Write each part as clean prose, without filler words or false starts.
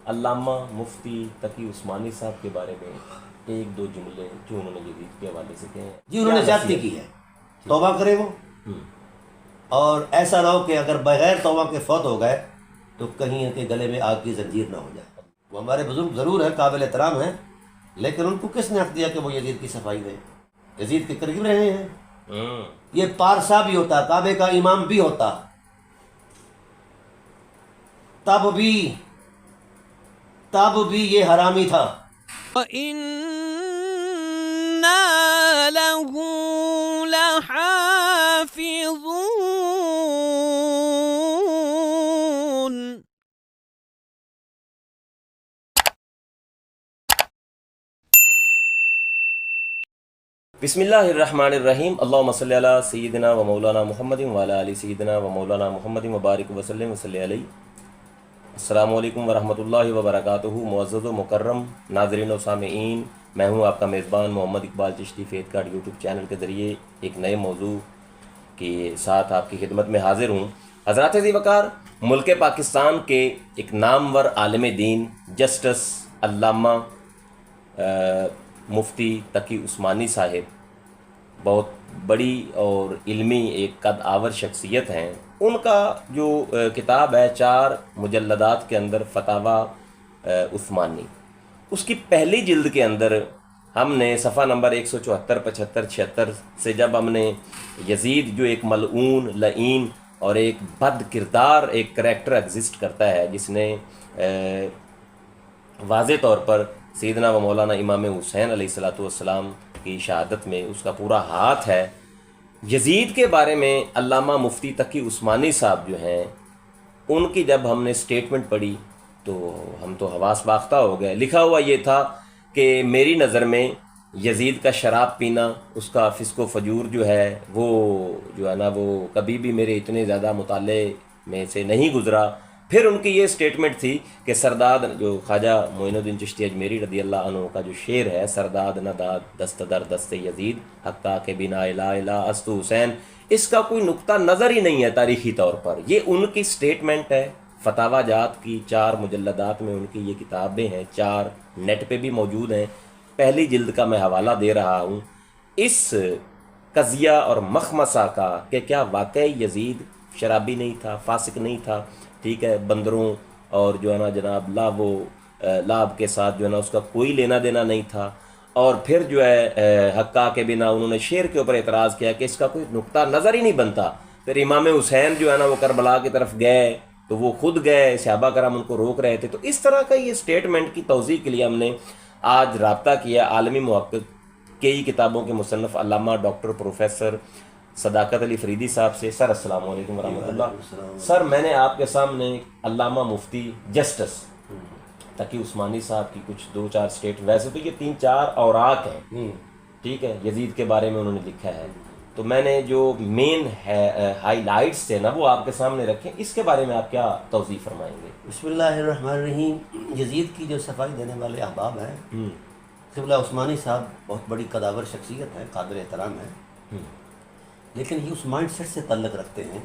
علامہ مفتی تقی عثمانی صاحب کے بارے میں ایک دو جملے جو انہوں نے یزید کے حوالے سے کہے ہیں. جی انہوں نے زیادتی کی ہے، توبہ کرے وہ، اور ایسا نہ ہو کہ اگر بغیر توبہ کے فوت ہو گئے تو کہیں ان کے گلے میں آگ کی زنجیر نہ ہو جائے. وہ ہمارے بزرگ ضرور ہیں، قابل احترام ہیں، لیکن ان کو کس نے حق دیا کہ وہ یزید کی صفائی دیں؟ یزید کے قریب رہے ہیں. یہ پارسا بھی ہوتا، کعبے کا امام بھی ہوتا، تب بھی یہ حرامی تھا. وَإِنَّا لَهُ لَحَافِظُونَ. بسم اللہ الرحمن الرحیم. اللہم صلی علی سیدنا و مولانا محمد وعلی آل سیدنا و مولانا محمد مبارک وسلم وصلی علیہ. السلام علیکم ورحمۃ اللہ وبرکاتہ. معزز و مکرم ناظرین و سامعین، میں ہوں آپ کا میزبان محمد اقبال چشتی فیض کارڈ یوٹیوب چینل کے ذریعے ایک نئے موضوع کے ساتھ آپ کی خدمت میں حاضر ہوں. حضرات ذی وقار، ملک پاکستان کے ایک نامور عالم دین جسٹس علامہ مفتی تقی عثمانی صاحب بہت بڑی اور علمی ایک قد آور شخصیت ہیں. ان کا جو کتاب ہے 4 مجلدات کے اندر فتاویٰ عثمانی، اس کی پہلی جلد کے اندر ہم نے صفحہ نمبر 174 75 76 سے جب ہم نے یزید جو ایک ملعون لعین اور ایک بد کردار ایک کریکٹر ایگزسٹ کرتا ہے، جس نے واضح طور پر سیدنا و مولانا امام حسین علیہ السلام کی شہادت میں اس کا پورا ہاتھ ہے. یزید کے بارے میں علامہ مفتی تقی عثمانی صاحب جو ہیں، ان کی جب ہم نے سٹیٹمنٹ پڑھی تو ہم تو حواس باختہ ہو گئے. لکھا ہوا یہ تھا کہ میری نظر میں یزید کا شراب پینا، اس کا فسق و فجور جو ہے وہ کبھی بھی میرے اتنے زیادہ مطالعے میں سے نہیں گزرا. پھر ان کی یہ سٹیٹمنٹ تھی کہ سرداد جو خواجہ معین الدین چشتی اجمیری رضی اللہ عنہ کا جو شعر ہے، سرداد نداد دست در دست یزید حقا کے بنا الہ الہ است حسین، اس کا کوئی نقطہ نظر ہی نہیں ہے تاریخی طور پر. یہ ان کی سٹیٹمنٹ ہے. فتاویٰ جات کی 4 مجلدات میں ان کی یہ کتابیں ہیں، 4 نیٹ پہ بھی موجود ہیں. پہلی جلد کا میں حوالہ دے رہا ہوں اس قضیہ اور مخمصہ کا کہ کیا واقعی یزید شرابی نہیں تھا، فاسق نہیں تھا، ٹھیک ہے، بندروں اور جو ہے نا جناب لاب کے ساتھ جو ہے نا اس کا کوئی لینا دینا نہیں تھا. اور پھر جو ہے حقا کے بنا انہوں نے شعر کے اوپر اعتراض کیا کہ اس کا کوئی نقطہ نظر ہی نہیں بنتا. پھر امام حسین جو ہے نا وہ کربلا کی طرف گئے تو وہ خود گئے، صحابہ کرام ان کو روک رہے تھے. تو اس طرح کا یہ سٹیٹمنٹ کی توضیح کے لیے ہم نے آج رابطہ کیا عالمی محقق کئی کتابوں کے مصنف علامہ ڈاکٹر پروفیسر صداقت علی فریدی صاحب سے. سر السلام علیکم ورحمۃ اللہ. سر میں نے آپ کے سامنے علامہ مفتی جسٹس تقی عثمانی صاحب کی کچھ 2-4 سٹیٹ، ویسے تو یہ 3-4 اوراق ہیں، ٹھیک ہے، یزید کے بارے میں انہوں نے لکھا ہے، تو میں نے جو مین ہائی لائٹس تھے نا وہ آپ کے سامنے رکھیں. اس کے بارے میں آپ کیا توضیح فرمائیں گے؟ بسم اللہ الرحمن الرحیم. یزید کی جو صفائی دینے والے احباب ہیں، قبلہ عثمانی صاحب بہت بڑی قداور شخصیت ہے، قابل احترام ہے، لیکن یہ اس مائنڈ سیٹ سے تعلق رکھتے ہیں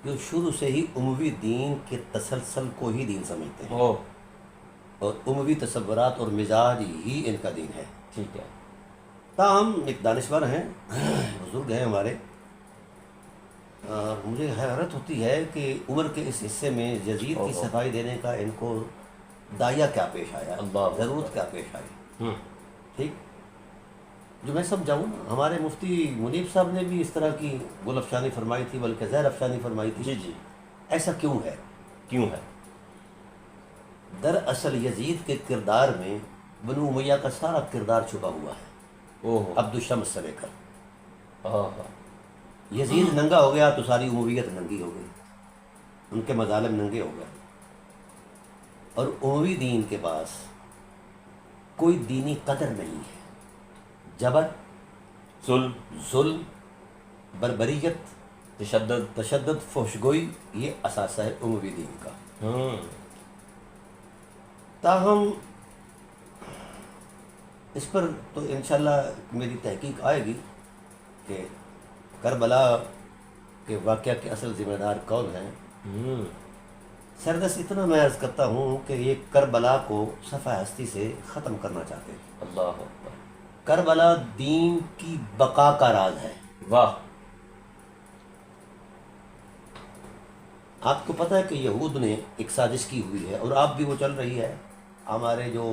جو شروع سے ہی اموی دین کے تسلسل کو ہی دین سمجھتے ہیں، اور اموی تصورات اور مزاج ہی ان کا دین ہے. ٹھیک ہے. تاہم ایک دانشور ہیں، بزرگ ہیں ہمارے، مجھے حیرت ہوتی ہے کہ عمر کے اس حصے میں یزید کی صفائی دینے کا ان کو داعیہ کیا پیش آیا، ضرورت کیا پیش آئی. ٹھیک، جو میں سمجھاؤں، ہمارے مفتی منیب صاحب نے بھی اس طرح کی گل افشانی فرمائی تھی، بلکہ زہر افشانی فرمائی تھی. جی. ایسا کیوں ہے؟ دراصل یزید کے کردار میں بنو امیہ کا سارا کردار چھپا ہوا ہے، عبد الشمس سے لے کر. یزید ننگا ہو گیا تو ساری امویت ننگی ہو گئی، ان کے مظالم ننگے ہو گئے. اور اموی دین کے پاس کوئی دینی قدر نہیں ہے. جبر، ظلم، بربریت، تشدد، فحش گوئی، یہ اثاثہ ہے اموی دین کا. تاہم اس پر تو انشاءاللہ میری تحقیق آئے گی کہ کربلا کے واقعہ کے اصل ذمہ دار کون ہیں. سردست اتنا میں عرض کرتا ہوں کہ یہ کربلا کو صفحہ ہستی سے ختم کرنا چاہتے ہیں۔ اللہ اکبر، کربلا دین کی بقا کا راز ہے۔ واہ، آپ کو پتہ ہے کہ یہود نے ایک سازش کی ہوئی ہے اور آپ بھی وہ چل رہی ہے۔ ہمارے جو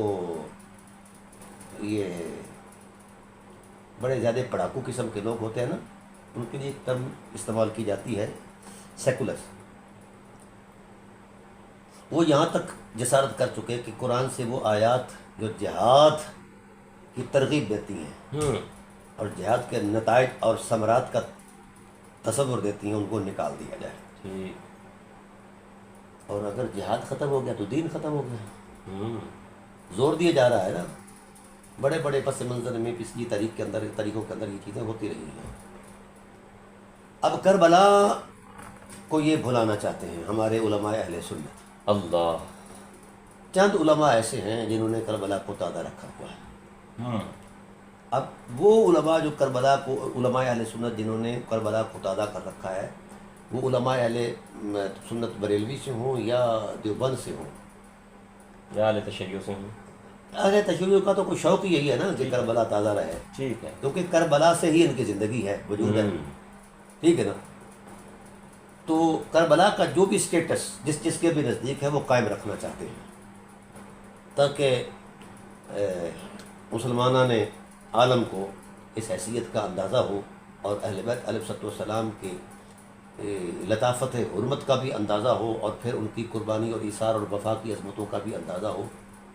یہ بڑے زیادہ پڑھاکو قسم کے لوگ ہوتے ہیں نا، ان کے لیے ایک ٹرم استعمال کی جاتی ہے سیکولر۔ وہ یہاں تک جسارت کر چکے کہ قرآن سے وہ آیات جو جہاد کی ترغیب دیتی ہیں اور جہاد کے نتائج اور ثمرات کا تصور دیتی ہیں، ان کو نکال دیا جائے۔ ٹھیک، اور اگر جہاد ختم ہو گیا تو دین ختم ہو گیا۔ زور دیا جا رہا ہے نا، بڑے بڑے پس منظر میں پچھلی تاریخوں کے اندر یہ چیزیں ہوتی رہی ہیں۔ اب کربلا کو یہ بھلانا چاہتے ہیں ہمارے علماء اہل سنت۔ اللہ، چند علماء ایسے ہیں جنہوں نے کربلا کو تازہ رکھا ہوا ہے۔ اب وہ علماء جو کربلا کو، علماء اہل سنت جنہوں نے کربلا کو تازہ کر رکھا ہے، وہ علماء اہل سنت بریلوی سے ہوں یا دیوبند سے ہوں یا اہل تشیع سے ہوں۔ اہل تشیع کا تو کوئی شوق ہی یہی ہے نا کہ کربلا تازہ رہے، ٹھیک ہے، کیونکہ کربلا سے ہی ان کی زندگی ہے، وجود ہے، ٹھیک ہے نا۔ تو کربلا کا جو بھی سٹیٹس جس کے بھی نزدیک ہے وہ قائم رکھنا چاہتے ہیں، تاکہ مسلمانان عالم کو اس حیثیت کا اندازہ ہو اور اہل بیت علیہ السلام کی لطافت حرمت کا بھی اندازہ ہو، اور پھر ان کی قربانی اور ایثار اور وفا کی عظمتوں کا بھی اندازہ ہو،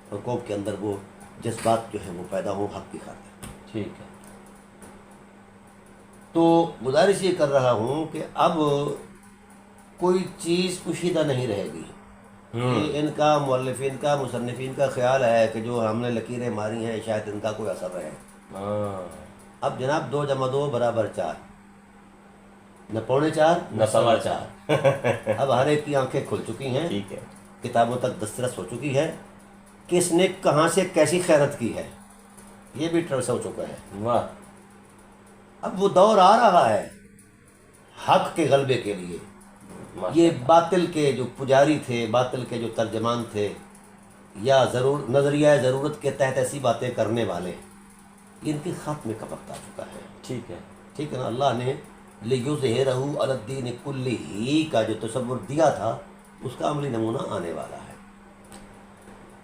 اور قوم کے اندر وہ جذبات جو ہیں وہ پیدا ہو حق کی خاطر۔ ٹھیک ہے، تو گزارش یہ کر رہا ہوں کہ اب کوئی چیز پوشیدہ نہیں رہے گی۔ یہ ان کا مؤلفین کا، مصنفین کا خیال ہے کہ جو ہم نے لکیریں ماری ہیں شاید ان کا کوئی اثر رہے۔ اب جناب 2 + 2 = 4، نہ 3.25 نہ 4۔ اب ہر ایک کی آنکھیں کھل چکی ہیں، ٹھیک ہے، کتابوں تک دسترس ہو چکی ہے، کس نے کہاں سے کیسی خیرت کی ہے یہ بھی ٹریس ہو چکا ہے۔ واہ، اب وہ دور آ رہا ہے حق کے غلبے کے لیے۔ یہ باطل کے جو پجاری تھے، باطل کے جو ترجمان تھے، یا نظریہ ضرورت کے تحت ایسی باتیں کرنے والے، ان کے خاتمے کا وقت آ چکا ہے۔ ٹھیک ہے، ٹھیک ہے نا۔ اللہ نے لِیُظْہِرَهُ عَلَى الدِّینِ کُلِّهِ کا جو تصور دیا تھا اس کا عملی نمونہ آنے والا ہے۔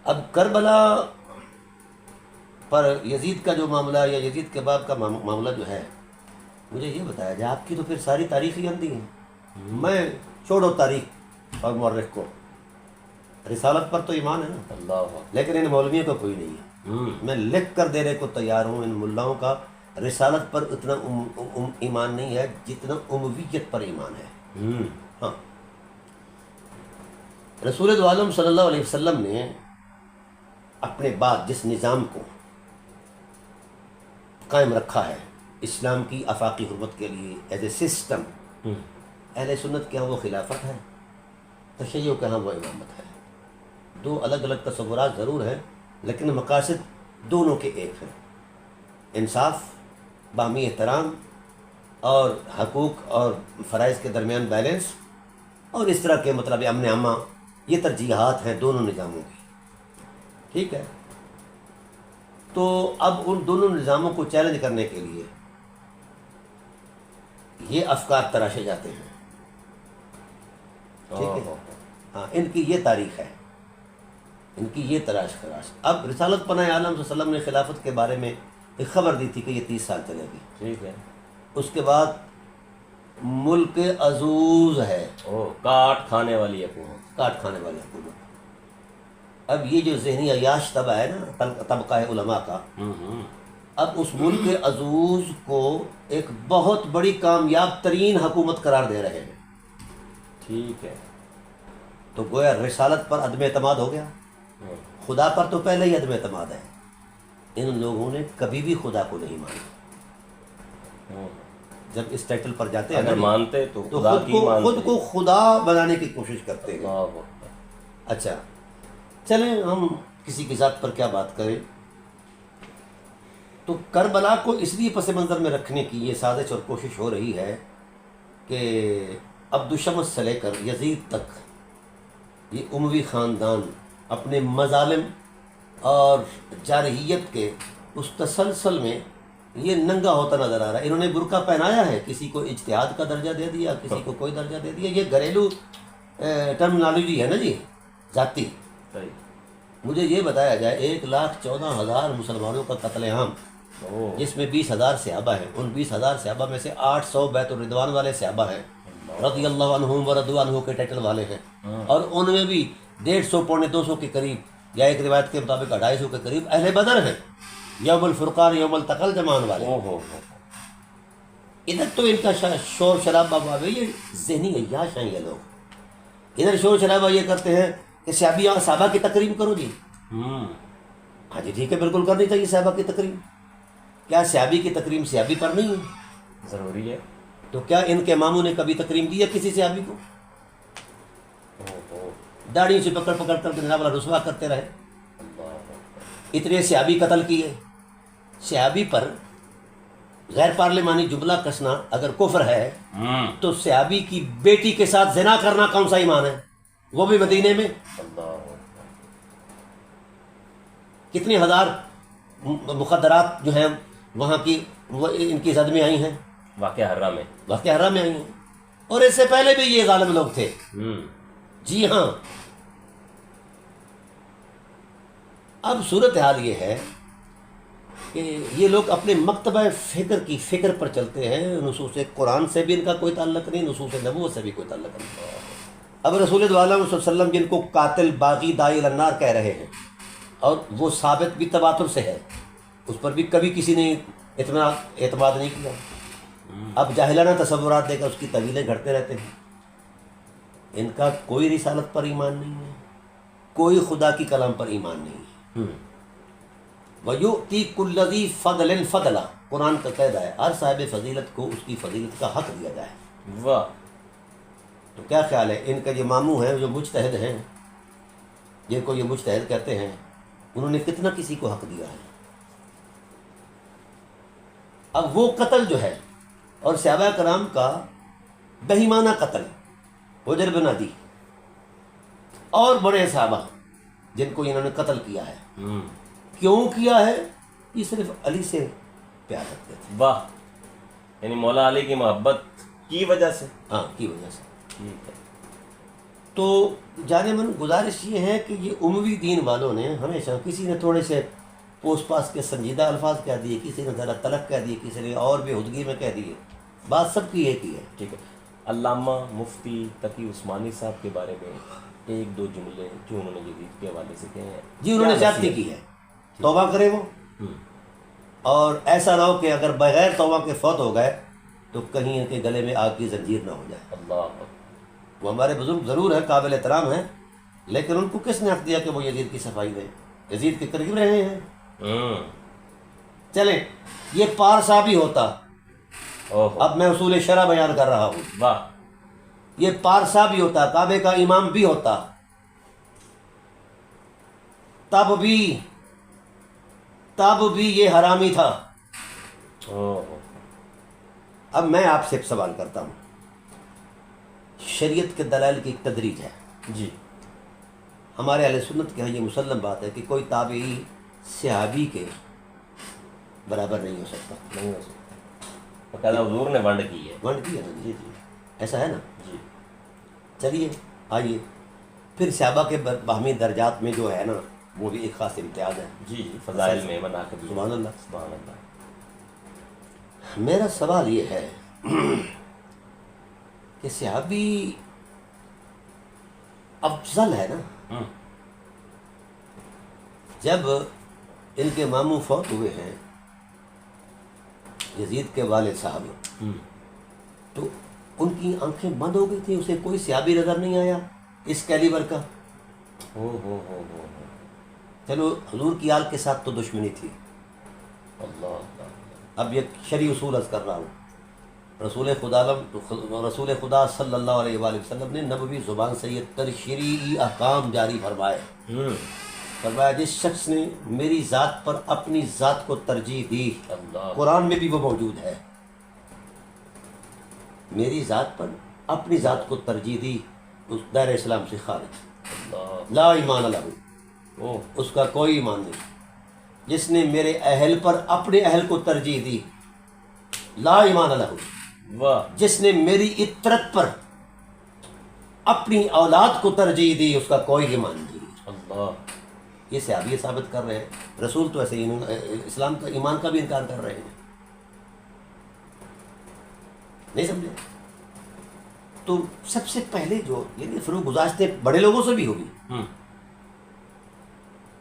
اب کربلا پر یزید کا جو معاملہ یا یزید کے باپ کا معاملہ جو ہے، مجھے یہ بتایا جائے، آپ کی تو پھر ساری تاریخ ہی اندھی ہے۔ میں چھوڑو تاریخ اور مورخ کو، رسالت پر تو ایمان ہے نا، اللہ، لیکن ان مولویوں کا کوئی نہیں ہے۔ میں لکھ کر دینے کو تیار ہوں، ان ملاؤں کا رسالت پر اتنا ایمان نہیں ہے جتنا امویت پر ایمان ہے۔ ہاں، رسول دو عالم صلی اللہ علیہ وسلم نے اپنے بعد جس نظام کو قائم رکھا ہے اسلام کی آفاقی حرمت کے لیے ایز اے سسٹم، اہل سنت کے ہاں وہ خلافت ہے، تشیع کے ہاں وہ امامت ہے۔ 2 الگ الگ تصورات ضرور ہیں، لیکن مقاصد دونوں کے ایک ہیں، انصاف، باہمی احترام اور حقوق اور فرائض کے درمیان بیلنس، اور اس طرح کے مطلب امن عامہ، یہ ترجیحات ہیں دونوں نظاموں کی۔ ٹھیک ہے، تو اب ان دونوں نظاموں کو چیلنج کرنے کے لیے یہ افکار تراشے جاتے ہیں۔ ٹھیک ہے، ہاں، ان کی یہ تاریخ ہے، ان کی یہ تلاش خراش۔ اب رسالت پناہ عالم صلی اللہ علیہ وسلم نے خلافت کے بارے میں ایک خبر دی تھی کہ یہ 30 سال چلے گی۔ ٹھیک ہے، اس کے بعد ملک عزوز ہے، کاٹ کھانے والی حکومت، کاٹ کھانے والی حکومت۔ اب یہ جو ذہنی عیاش طبقہ ہے نا، طبقہ ہے علماء کا، اب اس ملک عزوز کو ایک بہت بڑی کامیاب ترین حکومت قرار دے رہے ہیں۔ ٹھیک ہے، تو گویا رسالت پر عدم اعتماد ہو گیا، خدا پر تو پہلے ہی عدم اعتماد ہے۔ ان لوگوں نے کبھی بھی خدا کو نہیں مانا۔ جب اس ٹائٹل پر جاتے ہیں اگر مانتے تو تو خدا کی مانتے، خود کو خدا بنانے کی کوشش کرتے ہیں۔ اللہ اکبر۔ اچھا، چلیں ہم کسی کی ذات پر کیا بات کریں۔ تو کربلا کو اس لیے پس منظر میں رکھنے کی یہ سازش اور کوشش ہو رہی ہے کہ عبد الشمس سے لے کر یزید تک یہ اموی خاندان اپنے مظالم اور جارحیت کے اس تسلسل میں یہ ننگا ہوتا نظر آ رہا ہے. انہوں نے برقع پہنایا ہے، کسی کو اجتہاد کا درجہ دے دیا، کسی کو کوئی درجہ دے دیا. یہ گھریلو ٹرمنالوجی ہے نا جی، ذاتی. صحیح. مجھے یہ بتایا جائے 1,14,000 مسلمانوں کا قتل عام، جس میں 20,000 صحابہ ہیں. ان 20,000 صحابہ میں سے 800 بیت الرضوان والے صحابہ ہیں، رضی اللہ عنہم و رضوا عنہ کے ٹائٹل والے ہیں. اور ان میں بھی 150 پونے 200 کے قریب، یا ایک روایت کے مطابق 250 کے قریب اہل بدر ہیں، یوم الفرقان یوم التقل جمان والے. ادھر تو ان کا شور شرابہ بابے، یہ ذہنی عیاش ہیں یہ لوگ. ادھر شور شرابہ یہ کرتے ہیں کہ صحابہ کی تکریم کرو جی. ہاں جی ٹھیک ہے، بالکل کرنی چاہیے صحابہ کی تکریم. کیا صحابی کی تکریم صحابی پر نہیں ہے؟ ضروری ہے. تو کیا ان کے ماموں نے کبھی تکریم دی ہے کسی صحابی کو؟ داڑھی سے پکڑ پکڑ کر کے جناب اللہ رسوا کرتے رہے. اتنے صحابی قتل کیے. صحابی پر غیر پارلیمانی جملہ کسنا اگر کفر ہے تو صحابی کی بیٹی کے ساتھ زنا کرنا کون سا ایمان ہے، وہ بھی مدینے میں؟ کتنی ہزار مخدرات جو ہیں وہاں کی وہ ان کی زد میں آئی ہیں، واقعہ حرہ میں. واقعہ حرہ میں آئی ہیں. اور اس سے پہلے بھی یہ ظالم لوگ تھے. جی ہاں. اب صورتحال یہ ہے کہ یہ لوگ اپنے مکتبہ فکر کی فکر پر چلتے ہیں. نصوص قرآن سے بھی ان کا کوئی تعلق نہیں، نصوص نبوت سے بھی کوئی تعلق نہیں. اب رسول اللہ صلی اللہ علیہ وسلم جن کو قاتل باغی داعی النار کہہ رہے ہیں، اور وہ ثابت بھی تواتر سے ہے، اس پر بھی کبھی کسی نے اعتماد نہیں کیا. اب جاہلانہ تصورات دے کر اس کی طویلیں گھڑتے رہتے ہیں. ان کا کوئی رسالت پر ایمان نہیں ہے، کوئی خدا کی کلام پر ایمان نہیں ہے. وَيُؤْتِي كُلَّ ذِي فَضْلٍ فَضْلًا، قرآن کا قاعدہ ہے ہر صاحب فضیلت کو اس کی فضیلت کا حق دیا جائے. واہ. تو کیا خیال ہے ان کا جو ماموں ہیں جو مجتہد ہیں، جن کو یہ مجتہد کہتے ہیں، انہوں نے کتنا کسی کو حق دیا ہے؟ اب وہ قتل جو ہے، اور صحابہ کرام کا بہیمانہ قتل، حجر بن عدی اور بڑے صحابہ جن کو انہوں نے قتل کیا ہے، کیوں کیا ہے؟ یہ صرف علی سے پیار رکھتے تھے. واہ. یعنی مولا علی کی محبت کی وجہ سے. ہاں، کی وجہ سے. ٹھیک ہے. تو جانے من گزارش یہ ہے کہ یہ اموی دین والوں نے ہمیشہ، کسی نے تھوڑے سے پوس پاس کے سنجیدہ الفاظ کہہ دیے، کسی نے ذرا تلق کہہ دیے، کسی نے اور بھی ہدگی میں کہہ دیے. بات سب کی ایک ہی ہے. ٹھیک ہے. علامہ مفتی تقی عثمانی صاحب کے بارے میں ایک دو جملے جو انہوں نے جدید کے حوالے سے کہے ہیں. جی انہوں نے زیادتی کی ہے، توبہ کرے وہ، اور ایسا نہ ہو کہ اگر بغیر توبہ کے فوت ہو گئے تو کہیں ان کے گلے میں آگ کی زنجیر نہ ہو جائے. اللہ. وہ ہمارے بزرگ ضرور ہیں، قابل احترام ہیں، لیکن ان کو کس نے حق دیا کہ وہ یزید کی صفائی دیں؟ یزید کے قریب رہے ہیں. چلیں، یہ پارسا بھی ہوتا. اب میں اصول شرع بیان کر رہا ہوں. واہ. یہ پارسا بھی ہوتا، کعبے کا امام بھی ہوتا، تب بھی یہ حرامی تھا. اب میں آپ سے ایک سوال کرتا ہوں. شریعت کے دلائل کی ایک تدریج ہے. جی. ہمارے اہل سنت کے ہاں یہ مسلم بات ہے کہ کوئی تابعی صحابی کے برابر نہیں ہو سکتا. نہیں ہو سکتا. باقاعدہ حضور نے ونڈ کی ہے. ونڈ کی ہے نا. جی جی ایسا ہے نا. جی. چلیے آئیے پھر صحابہ کے باہمی درجات میں جو ہے نا وہ بھی ایک خاص امتیاز ہے. جی جی. فضائل میں مناقب. سبحان اللہ. سبحان اللہ. میرا سوال یہ ہے کہ صحابی افضل ہے نا. جب ان کے ماموں فوت ہوئے ہیں، یزید کے والد صاحب، تو ان کی آنکھیں بند ہو گئی تھیں، اسے کوئی صحابی نظر نہیں آیا اس کیلیبر کا. ہو. چلو حضور کی آل کے ساتھ تو دشمنی تھی. اللہ. اب یہ شرعی اصول عرض کر رہا ہوں. رسول خدا صلی اللہ علیہ وآلہ وسلم نے نبوی زبان سے یہ تشریعی احکام جاری فرمائے. فرمایا جس شخص نے میری ذات پر اپنی ذات کو ترجیح دی، قرآن میں بھی وہ موجود ہے، میری ذات پر اپنی ذات کو ترجیح دی، اس دائرہ اسلام سے خارج. اللہ لا ایمان لہ، او اس کا کوئی ایمان نہیں. جس نے میرے اہل پر اپنے اہل کو ترجیح دی، لا ایمان لہ. واہ جس نے میری اطرت پر اپنی اولاد کو ترجیح دی، اس کا کوئی ایمان نہیں. اللہ یہ صحابی ثابت کر رہے ہیں. رسول تو ایسے اسلام کا ایمان کا بھی انکار کر رہے ہیں. نہیں سمجھے؟ تو سب سے پہلے جو یعنی فروغ گزاشتے بڑے لوگوں سے بھی ہوگی. ہوں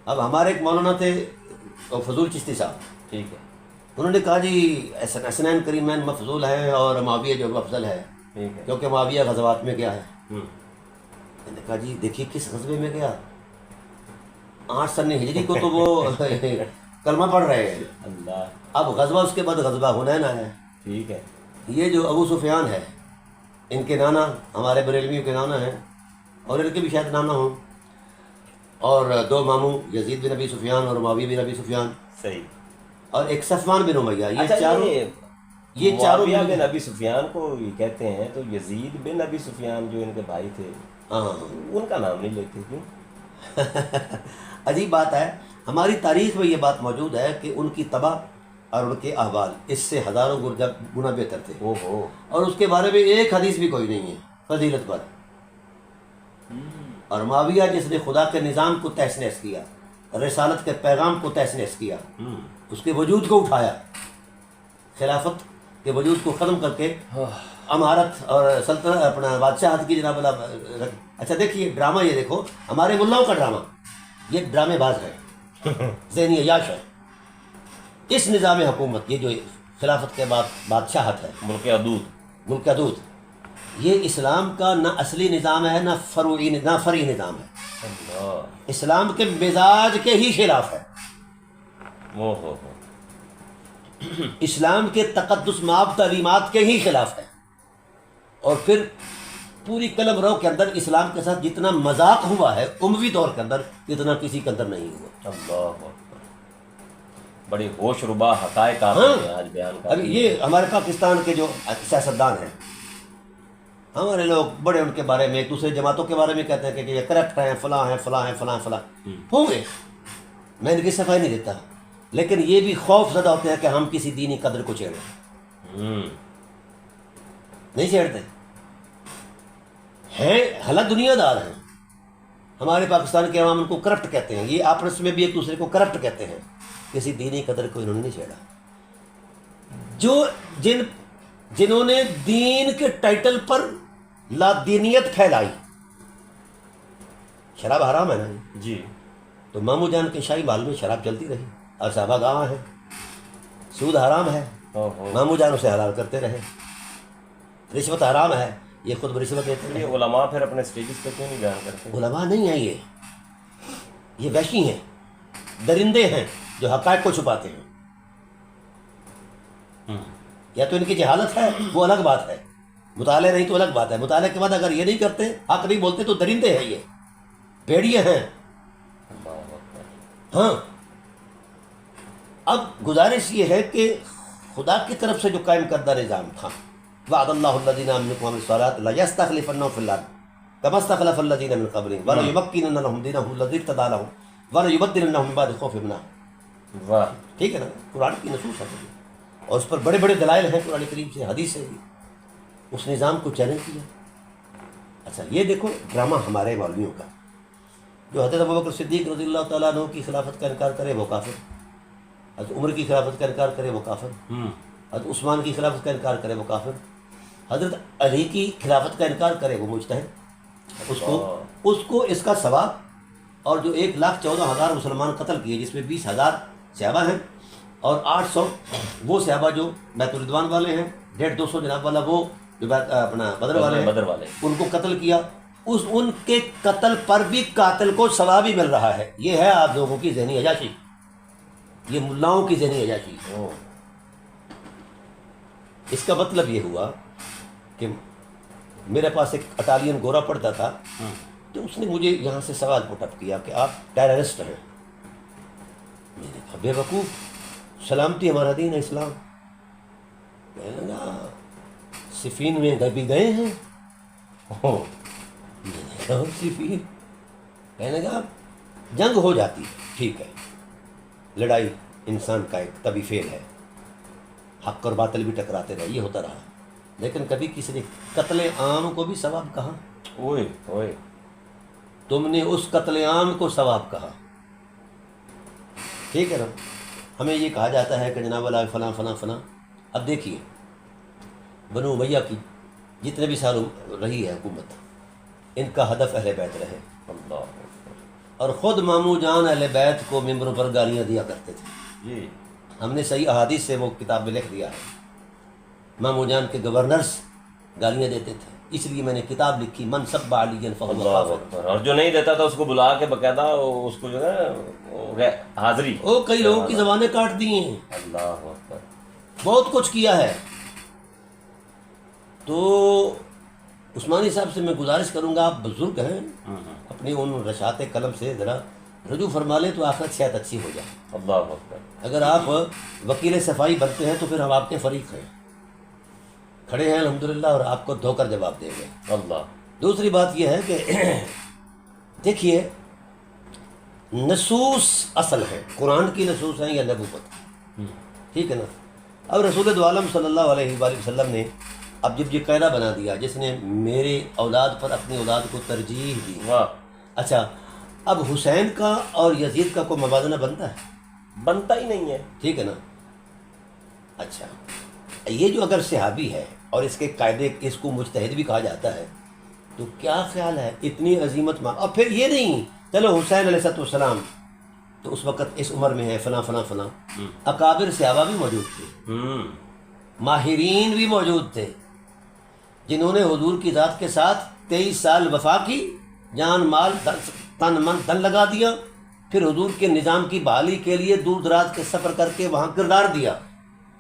اب ہمارے ایک مولانا تھے فضول چشتی صاحب، ٹھیک ہے انہوں نے کہا جی حسنین کریمین مفضول ہے اور معاویہ جو افضل ہے، ٹھیک ہے کیونکہ معاویہ غزوات میں گیا ہے. ہوں میں نے کہا جی دیکھیے کس غزوے میں گیا، 8 سن ہجری کو تو وہ کلمہ پڑھ رہے ہیں. اللہ اب غزوہ اس کے بعد غزوہ حنین ہے. ٹھیک ہے یہ جو ابو سفیان ہے، ان کے نانا ہمارے بریلویوں کے نانا ہیں، اور ان کے بھی شاید نانا ہوں، اور 2 ماموں یزید بن ابی سفیان اور معاویہ بن ابی سفیان، صحیح. اور ایک صفوان بن امیہ. یہ اچھا چاروں یہ چاروں معاویہ بن ابی سفیان کو یہ کہتے ہیں، تو یزید بن ابی سفیان جو ان کے بھائی تھے ہاں ان کا نام نہیں لیتے کیوں؟ عجیب بات ہے. ہماری تاریخ میں یہ بات موجود ہے کہ ان کی تباہ اور ان کے احوال اس سے ہزاروں گنا بہتر تھے، او ہو اور اس کے بارے میں ایک حدیث بھی کوئی نہیں ہے فضیلت پر. اور معاویہ جس نے خدا کے نظام کو تہس نہس کیا، رسالت کے پیغام کو تہس نہس کیا، اس کے وجود کو اٹھایا، خلافت کے وجود کو ختم کر کے امارت اور سلطنت اپنا بادشاہت کی جناب اللہ. اچھا دیکھیے ڈرامہ، یہ دیکھو ہمارے ملاؤں کا ڈرامہ، یہ ڈرامے باز ہے، ذہنی عیاش ہے. اس نظام حکومت، یہ جو خلافت کے بعد بادشاہت ہے، ملک عدود ملک عدود، یہ اسلام کا نہ اصلی نظام ہے نہ فرعی نظام ہے. اللہ اسلام کے مزاج کے ہی خلاف ہے. او ہو اسلام کے تقدس مآب تعلیمات کے ہی خلاف ہے. اور پھر پوری قلم رو کے اندر اسلام کے ساتھ جتنا مذاق ہوا ہے اموی دور کے اندر، اتنا کسی کے اندر نہیں ہوا. اللہ اکبر. بڑی ہوش ربا حقائق آپ نے آج بیان کر اب دیے. یہ ہمارے پاکستان کے جو سیاستدان ہیں، ہمارے لوگ بڑے ان کے بارے میں ایک دوسرے جماعتوں کے بارے میں کہتے ہیں کہ یہ کرپٹ ہیں، فلاں ہیں، فلاں ہیں، فلاں فلاں ہوں گے. میں ان کی صفائی نہیں دیتا، لیکن یہ بھی خوف زدہ ہوتے ہیں کہ ہم کسی دینی قدر کو چھیڑیں. نہیں چھیڑتے ہیں، حالت دنیا دار ہیں. ہمارے پاکستان کے عوام ان کو کرپٹ کہتے ہیں. یہ آپس میں بھی ایک دوسرے کو کرپٹ کہتے ہیں. کسی دینی قدر کو انہوں نے نہیں چھیڑا. جو جنہوں نے دین کے ٹائٹل پر لادینیت پھیلائی. شراب حرام ہے نا جی تو مامو جان کے شاہی محل میں شراب چلتی رہی، اور صحابہ گواہ ہیں. سود حرام ہے، او ہو. مامو جان اسے حلال کرتے رہے. رشوت حرام ہے، یہ خود رشوت دیتے رہے. یہ علماء پھر اپنے سٹیجز پہ کیوں نہیں بیان کرتے؟ علماء نہیں ہیں، یہ وحشی ہیں، درندے ہیں جو حقائق کو چھپاتے ہیں. یا تو ان کی جہالت ہے، وہ الگ بات ہے. مطالعہ نہیں تو الگ بات ہے. مطالعے کے بعد اگر یہ نہیں کرتے، حق نہیں بولتے، تو درندے ہیں، یہ بھیڑیے ہیں. اللہ اکبر. ہاں اب گزارش یہ ہے کہ خدا کی طرف سے جو قائم کردہ نظام تھا، وعد اللہ الذین آمنوا وعملوا الصالحات لیستخلفنہم فی الارض کما استخلف الذین من قبلہم ولیمکنن لہم دینہم الذی ارتضی لہم ولیبدلنہم من بعد خوفہم امنا. واہ. ٹھیک ہے نا، قرآن کی نصوص ہے اور اس پر بڑے بڑے دلائل ہیں قرآن کریم سے، حدیث سے بھی. اس نظام کو چیلنج کیا. اچھا یہ دیکھو ڈرامہ ہمارے مولویوں کا. جو حضرت ابوبکر صدیق رضی اللہ تعالیٰ عنہ کی خلافت کا انکار کرے وہ کافر، حضرت عمر کی خلافت کا انکار کرے وہ کافر، حضرت عثمان کی خلافت کا انکار کرے وہ کافر، حضرت علی کی خلافت کا انکار کرے وہ مجتہد. اس کو اس کا ثواب، اور جو 1,14,000 مسلمان قتل کیے جس میں 20,000 صحابہ ہیں اور 800 وہ صحابہ جو بیت الرضوان والے ہیں، 150-200 جناب والا وہ جو اپنا بدر والے ہیں، ان کو قتل کیا. ان کے قتل پر بھی قاتل کو ثواب ہی مل رہا ہے. یہ ہے آپ لوگوں کی ذہنی عیاشی، یہ ملاؤں کی ذہنی عیاشی. اس کا مطلب یہ ہوا کہ میرے پاس ایک اٹالین گورا پڑتا تھا، تو اس نے مجھے یہاں سے سوال پٹ اپ کیا کہ آپ ٹیررسٹ ہیں. میں نے کہا بے وقوف، سلامتی ہمارا دین ہے اسلام. کہنے لگا صفین میں بھی گئے ہیں. میں نے کہا صفین کہنے کا جنگ ہو جاتی ہے، ٹھیک ہے، لڑائی انسان کا ایک طبی فعل ہے، حق اور باطل بھی ٹکراتے رہے، یہ ہوتا رہا، لیکن کبھی کسی نے قتل عام کو بھی ثواب کہا؟ اوئے اوئے، تم نے اس قتل عام کو ثواب کہا، ٹھیک ہے نا؟ ہمیں یہ کہا جاتا ہے کہ جناب اللہ فلاں فلاں فلاں. اب دیکھیے بنو امیہ کی جتنے بھی سال رہی ہے حکومت، ان کا ہدف اہل بیت رہے، اللہ اکبر. اور خود مامو جان اہل بیت کو ممبروں پر گالیاں دیا کرتے تھے. جی ہم نے صحیح احادیث سے وہ کتاب میں لکھ دیا ہے، مامو جان کے گورنرز گالیاں دیتے تھے، اس لیے میں نے کتاب لکھی من سب علی فہو اللہ کافر. اکبر. اور جو نہیں دیتا تھا اس کو بلا کے باقاعدہ اس کو جو ہے حاضری. وہ کئی لوگوں کی زبانیں کاٹ دی ہیں، اللہ اکبر. بہت کچھ کیا ہے. تو عثمانی صاحب سے میں گزارش کروں گا، آپ بزرگ ہیں، اپنی ان رشات قلم سے ذرا رجوع فرما لیں تو آخرت شاید اچھی ہو جائے. اللہ اکبر. اگر آپ وکیل صفائی بنتے ہیں تو پھر ہم آپ کے فریق ہیں، کھڑے ہیں الحمدللہ، اور آپ کو دھو کر جواب دیں گے. اللہ. دوسری بات یہ ہے کہ دیکھیے نصوص اصل ہے، قرآن کی نصوص ہیں یا نبوت، ٹھیک ہے نا؟ اب رسول دو عالم صلی اللہ علیہ وآلہ وسلم نے اب جب یہ قاعدہ بنا دیا، جس نے میرے اولاد پر اپنی اولاد کو ترجیح دی. واہ. اچھا اب حسین کا اور یزید کا کوئی موازنہ بنتا ہے؟ بنتا ہی نہیں ہے. ٹھیک ہے نا؟ اچھا یہ جو اگر صحابی ہے اور اس کے قاعدے، اس کو مجتہد بھی کہا جاتا ہے، تو کیا خیال ہے اتنی عظیمت اور پھر یہ نہیں چلو حسین علیہ السلام تو اس وقت اس عمر میں ہے، فلاں فلاں فلاں، اکابر صحابہ بھی موجود تھے، ماہرین بھی موجود تھے، جنہوں نے حضور کی ذات کے ساتھ 23 سال وفا کی، جان مال تن من دن لگا دیا، پھر حضور کے نظام کی بحالی کے لیے دور دراز کے سفر کر کے وہاں کردار دیا.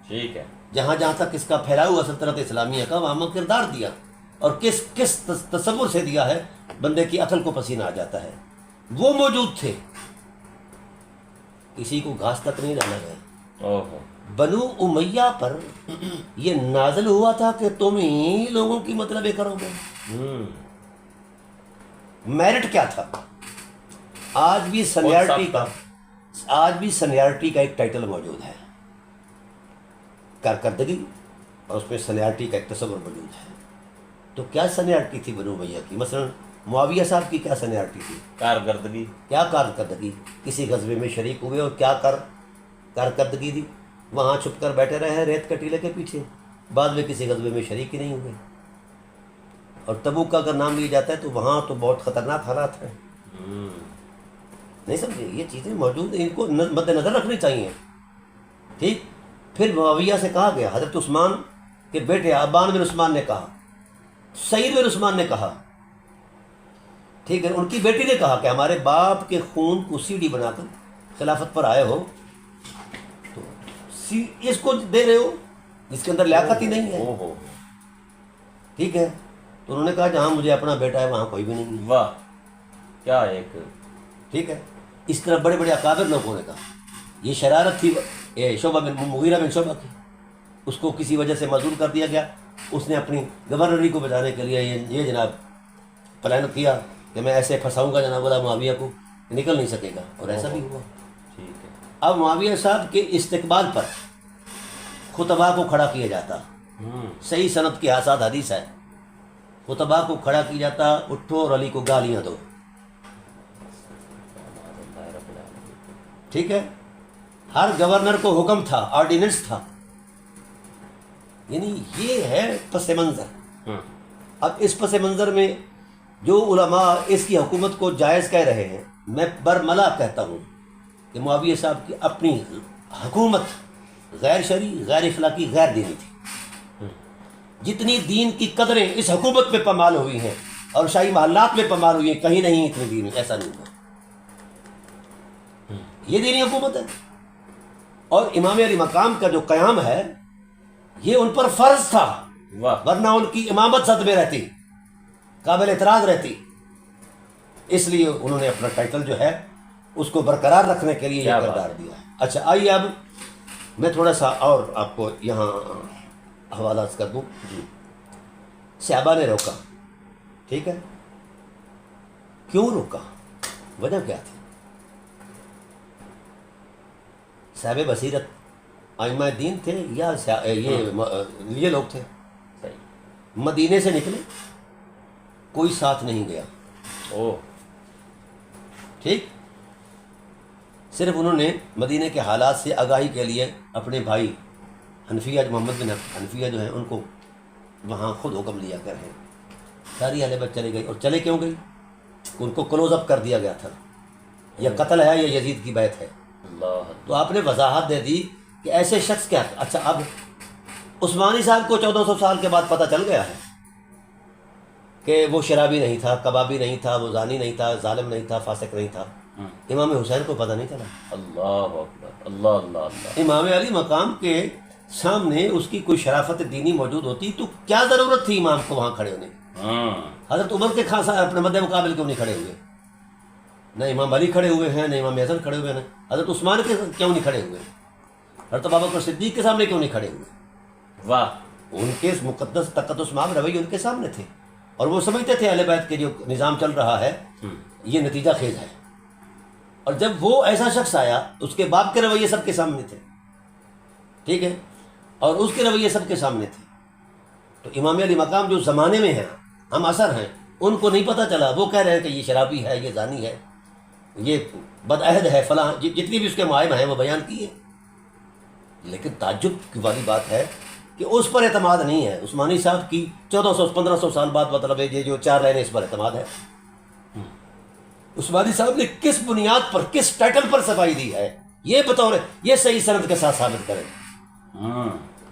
ٹھیک ہے. جہاں جہاں تک اس کا پھیلاؤ ہوا سلطنت اسلامیہ کا، وہاں کردار دیا، اور کس کس تصور سے دیا ہے بندے کی عقل کو پسینہ آ جاتا ہے. وہ موجود تھے، کسی کو گھاس تک نہیں ڈالا گیا. اوہو. بنو امیہ پر یہ نازل ہوا تھا کہ تم ہی لوگوں کی مطلب یہ کرو گے. میرٹ کیا تھا؟ آج بھی سینیارٹی کا ایک ٹائٹل موجود ہے، کارکردگی، اور اس میں سینیارٹی کا ایک تصور موجود ہے. تو کیا سینیارٹی تھی بنو امیہ کی؟ مثلا معاویہ صاحب کی کیا سینیارٹی تھی؟ کارکردگی. کیا کارکردگی؟ کسی غزوے میں شریک ہوئے اور کیا کارکردگی دی؟ وہاں چھپ کر بیٹھے رہے ریت کے ٹیلے کے پیچھے، بعد میں کسی غزوے میں شریک ہی نہیں ہوئے. اور تبوک کا اگر نام لیا جاتا ہے تو وہاں تو بہت خطرناک حالات ہیں. نہیں سمجھے؟ یہ چیزیں موجود ہیں، ان کو مد نظر رکھنی چاہیے. ٹھیک. پھر معاویہ سے کہا گیا، حضرت عثمان کے بیٹے ابان بن عثمان نے کہا، سعید بن عثمان نے کہا، ٹھیک ہے، ان کی بیٹی نے کہا کہ ہمارے باپ کے خون کو سیڑھی بنا کر خلافت پر آئے ہو تو اس کو دے رہے ہو جس کے اندر لیاقت ہی نہیں ہے. اوہو. ٹھیک ہے. تو انہوں نے کہا جہاں مجھے اپنا بیٹا ہے وہاں کوئی بھی نہیں ہے. واہ. کیا ایک. ٹھیک ہے. اس طرح بڑے بڑے اکابر لوگوں نے کہا. یہ شرارت تھی شعبہ بن مغیرہ بن شعبہ کی، اس کو کسی وجہ سے معزول کر دیا گیا. اس نے اپنی گورنری کو بچانے کے لیے یہ جناب پلان کیا کہ میں ایسے پھنساؤں گا جناب والا معاویہ کو، نکل نہیں سکے گا، اور ایسا بھی ہوا. ٹھیک ہے. اب معاویہ صاحب کے استقبال پر خطبہ کو کھڑا کیا جاتا، صحیح سند کی آساد حدیث ہے، خطبہ کو کھڑا کیا جاتا، اٹھو اور علی کو گالیاں دو. ٹھیک ہے. ہر گورنر کو حکم تھا، آرڈیننس تھا. یعنی یہ ہے پس منظر. اب اس پس منظر میں جو علماء اس کی حکومت کو جائز کہہ رہے ہیں، میں برملا کہتا ہوں کہ معاویہ صاحب کی اپنی حکومت غیر شرعی، غیر اخلاقی، غیر دینی تھی. جتنی دین کی قدریں اس حکومت میں پامال ہوئی ہیں اور شاہی محلات میں پامال ہوئی ہیں، کہیں نہیں اتنی دین، ایسا نہیں ہوا. یہ دینی حکومت ہے. اور امام علی مقام کا جو قیام ہے یہ ان پر فرض تھا، ورنہ ان کی امامت صد میں رہتی، قابل اعتراض رہتی. اس لیے انہوں نے اپنا ٹائٹل جو ہے اس کو برقرار رکھنے کے لیے یہ کردار دیا ہے. اچھا آئیے اب میں تھوڑا سا اور آپ کو یہاں حوالہ کر دوں. صحابہ نے روکا، ٹھیک ہے. کیوں روکا؟ وجہ کیا تھی؟ صاحب بصیرت ائمہ دین تھے یا یہ لوگ تھے؟ صحیح. مدینے سے نکلے، کوئی ساتھ نہیں گیا، او ٹھیک، صرف انہوں نے مدینے کے حالات سے آگاہی کے لیے اپنے بھائی حنفیہ محمد بن حنفیہ جو ہیں ان کو وہاں خود حکم لیا کر ہے. ساری اہل بیت چلے گئی، اور چلے کیوں گئی؟ ان کو کلوز اپ کر دیا گیا تھا، یا قتل ہے یا یزید کی بیعت ہے. اللہ. تو آپ نے وضاحت دے دی کہ ایسے شخص کیا. اچھا، اب عثمانی صاحب کو 1400 سال کے بعد پتہ چل گیا ہے کہ وہ شرابی نہیں تھا، کبابی نہیں تھا، وہ زانی نہیں تھا، ظالم نہیں تھا، فاسق نہیں تھا. امام حسین کو پتہ نہیں چلا. اللہ اکبر. اللہ اللہ اللہ. امام علی مقام کے سامنے اس کی کوئی شرافت دینی موجود ہوتی تو کیا ضرورت تھی امام کو وہاں کھڑے ہونے کی؟ حضرت عمر کے خاصا اپنے مد مقابل کیوں نہیں کھڑے ہوئے؟ نہ امام علی کھڑے ہوئے ہیں، نہ امام حسن کھڑے ہوئے ہیں، حضرت عثمان کے کیوں نہیں کھڑے ہوئے؟ حضرت ابوبکر صدیق کے سامنے کیوں نہیں کھڑے ہوئے؟ واہ. ان کے مقدس تقدس مآب رویے ان کے سامنے تھے، اور وہ سمجھتے تھے اہل بیت کے جو نظام چل رہا ہے یہ نتیجہ خیز ہے. اور جب وہ ایسا شخص آیا، اس کے باپ کے رویے سب کے سامنے تھے، ٹھیک ہے، اور اس کے رویے سب کے سامنے تھے. تو امام علی مقام جو زمانے میں ہیں، ہم اثر ہیں، ان کو نہیں پتہ چلا. وہ کہہ رہے ہیں کہ یہ شرابی ہے، یہ زانی ہے، یہ بدعہد ہے، فلاں جتنی بھی اس کے معائب ہیں وہ بیان کیے. لیکن تعجب کی والی بات ہے کہ اس پر اعتماد نہیں ہے. عثمانی صاحب کی 1400-1500 سال بعد مطلب یہ جو 4 لائنیں اس پر اعتماد ہے. عثمانی صاحب نے کس بنیاد پر، کس ٹائٹل پر صفائی دی ہے یہ بطور، یہ صحیح سند کے ساتھ ثابت کریں،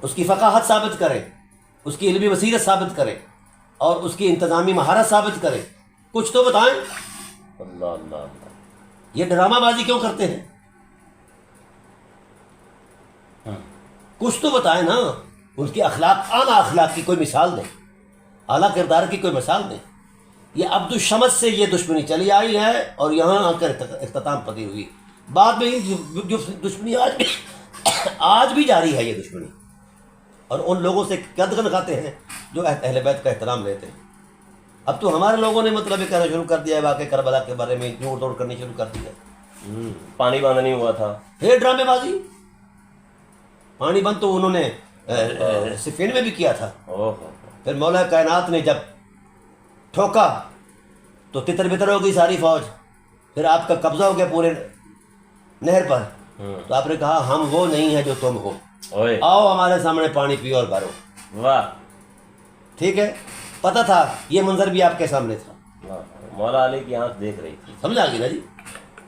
اس کی فقاہت ثابت کریں، اس کی علمی بصیرت ثابت کریں، اور اس کی انتظامی مہارت ثابت کریں. کچھ تو بتائیں. اللہ اللہ اللہ. یہ ڈرامہ بازی کیوں کرتے ہیں؟ کچھ تو بتائیں نا. ان کی اخلاق، اعلیٰ اخلاق کی کوئی مثال دیں، اعلیٰ کردار کی کوئی مثال دیں. یہ عبد الشمس سے یہ دشمنی چلی آئی ہے اور یہاں آ کر اختتام پذیر ہوئی. بعد میں جو دشمنی آج بھی جاری ہے یہ دشمنی، اور ان لوگوں سے قدغن کھاتے ہیں جو اہل بیت کا احترام لیتے ہیں. اب تو ہمارے لوگوں نے مطلب یہ کہنا شروع کر دیا ہے واقع کربلا کے بارے میں، جوڑ توڑ کرنی شروع کر دی ہے. پانی بند نہیں ہوا تھا، پھر ڈرامے بازی. پانی بند تو انہوں نے صفین میں بھی کیا تھا. پھر مولا کائنات نے جب ٹھوکا تو تتر بتر ہو گئی ساری فوج. پھر آپ کا قبضہ ہو گیا پورے نہر پر. تو آپ نے کہا ہم وہ نہیں ہیں جو تم ہو، آؤ ہمارے سامنے پانی پیو اور بھرو. واہ. ٹھیک ہے، پتہ تھا یہ منظر بھی آپ کے سامنے تھا. مولا علی کی آنکھ دیکھ رہی تھی. سمجھ آ گئی نا جی.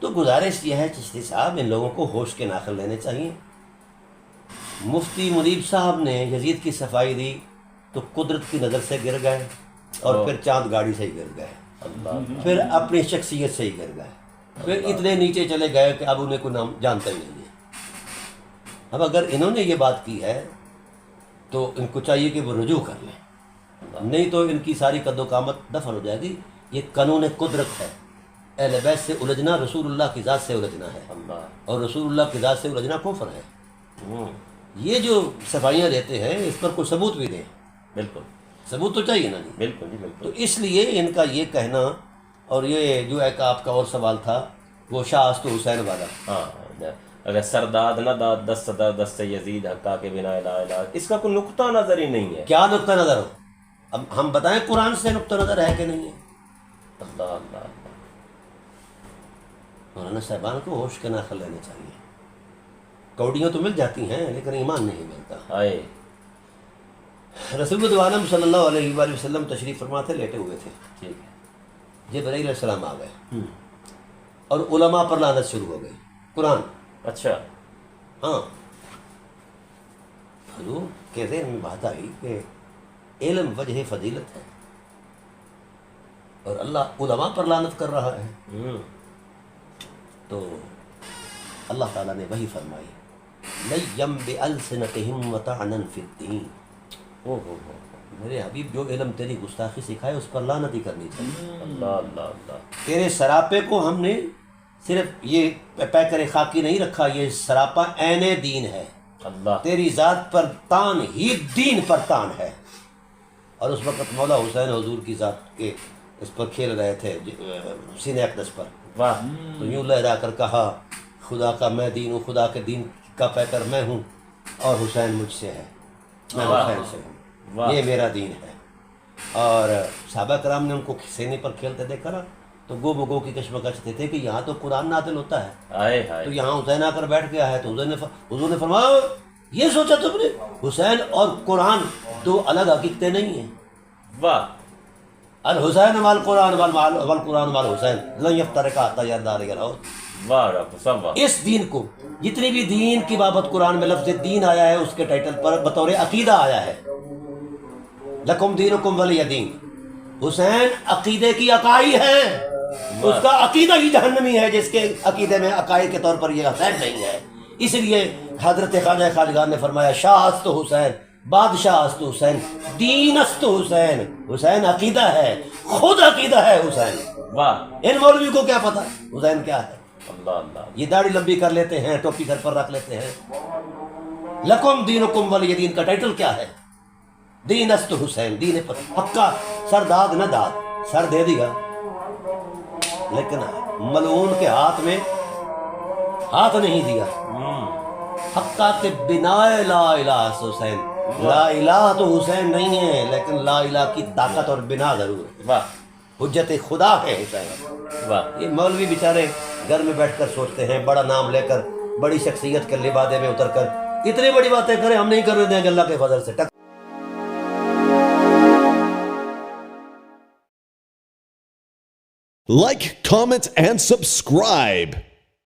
تو گزارش یہ ہے چشتی صاحب، ان لوگوں کو ہوش کے ناخن لینے چاہیے. مفتی منیب صاحب نے یزید کی صفائی دی تو قدرت کی نظر سے گر گئے، اور پھر چاند گاڑی سے ہی گر گئے، پھر اپنی شخصیت سے ہی گر گئے، پھر اتنے نیچے چلے گئے کہ اب انہیں کوئی نام جانتا ہی نہیں ہے. اب اگر انہوں نے یہ بات کی ہے تو ان کو چاہیے کہ وہ رجوع کر لیں، نہیں تو ان کی ساری قد و قامت دفن ہو جائے گی. یہ قانون قدرت ہے. اہل بیت سے الجھنا رسول اللہ کی ذات سے الجھنا ہے، اور رسول اللہ کی ذات سے الجھنا کفر ہے. یہ جو صفائیاں دیتے ہیں اس پر کوئی ثبوت بھی دیں. بالکل ثبوت تو چاہیے نا جی. بالکل جی بالکل. تو اس لیے ان کا یہ کہنا، اور یہ جو ایک آپ کا اور سوال تھا وہ شاہ است حسین والا. ہاں، اگر سرداد نہ داد دست صدر دست یزید حقا کے بنا الہ الہ، اس کا کوئی نقطہ نظر ہی نہیں ہے. کیا نقطہ نظر ہو؟ اب ہم بتائیں قرآن سے نقطہ نظر ہے کہ نہیں ہے؟ اللہ اللہ اللہ. مولانا صاحبان کو ہوش کے ناخن لینے چاہیے. کوڑیاں تو مل جاتی ہیں لیکن ایمان نہیں ملتا. آئے رسول عالم صلی اللہ علیہ وآلہ وسلم تشریف فرما تھے، لیٹے ہوئے تھے. ٹھیک ہے. جبرائیل علیہ السلام آ گئے اور علماء پر لعنت شروع ہو گئی. قرآن، اچھا. ہاں، حضور کے ذہن میں بات آئی کہ علم وجہ فضیلت ہے اور اللہ علماء پر لعنت کر رہا ہے. تو اللہ تعالیٰ نے وہی فرمائی، لیم بألسنتہم وطعنا فی الدین. میرے حبیب جو علم تیری گستاخی سکھائے اس پر لعنت ہی کرنی چاہیے. اللہ اللہ اللہ. تیرے سراپے کو ہم نے صرف یہ پیکر خاکی نہیں رکھا، یہ سراپا عین دین ہے. اللہ. تیری ذات پر تان ہی دین پر تان ہے. اور اس وقت مولا حسین حضور کی ذات کے اس پر کھیل رہے تھے سینہ اقدس پر. واہ تو یوں لہرا کر کہا خدا کا میں دین ہوں، خدا کے دین کا پیکر میں ہوں، اور حسین مجھ سے ہے، میں حسین سے ہوں، یہ میرا دین ہے۔ اور صحابہ کرام نے ان کو سینے پر کھیلتے دیکھا نا، تو گو بگو کی کشمکش تھے کہ یہاں تو قرآن نازل ہوتا ہے، آئے ہائے تو یہاں حسین آ کر بیٹھ گیا ہے، تو حضور نے فرمایا یہ سوچا تم نے حسین اور قرآن دو الگ حقیقتیں نہیں ہیں، واہ الحسین والقرآن والقرآن والحسین لن یفترقا حتی یرضی علیہ الموت۔ واہ رب سب واہ اس دین کو جتنی بھی دین کی بابت قرآن میں لفظ دین آیا ہے اس کے ٹائٹل پر بطور عقیدہ آیا ہے، لکم دینکم ولی دین۔ حسین عقیدے کی اکائی ہے، اس کا عقیدہ ہی جہنمی ہے جس کے عقیدے میں عقائد کے طور پر یہ حسین نہیں ہے۔ اس لیے حضرت خواجہ خواجگان نے فرمایا شاہ است حسین، بادشاہ است حسین، دین است حسین۔ حسین عقیدہ ہے، خود عقیدہ ہے حسین۔ واہ ان مولوی کو کیا پتا حسین کیا ہے؟ اللہ اللہ یہ داڑھی لمبی کر لیتے ہیں، ٹوپی سر پر رکھ لیتے ہیں۔ لکم دینکم ولی دین کا ٹائٹل کیا ہے؟ دین است حسین، دین پر پکا، سر داد نہ داد، سر دے دیا، لیکن ملعون کے ہاتھ میں ہاتھ نہیں دیا۔ حقات بنا لا الہ حسین، لا الہ تو حسین نہیں ہے لیکن لا الہ کی طاقت اور بنا ضرور ہے، واہ حجت خدا ہے حسین۔ واہ یہ مولوی بیچارے گھر میں بیٹھ کر سوچتے ہیں، بڑا نام لے کر، بڑی شخصیت کے لبادے میں اتر کر اتنی بڑی باتیں کریں، ہم نہیں کرنے دیں گے اللہ کے فضل سے۔ Like, comment, and subscribe.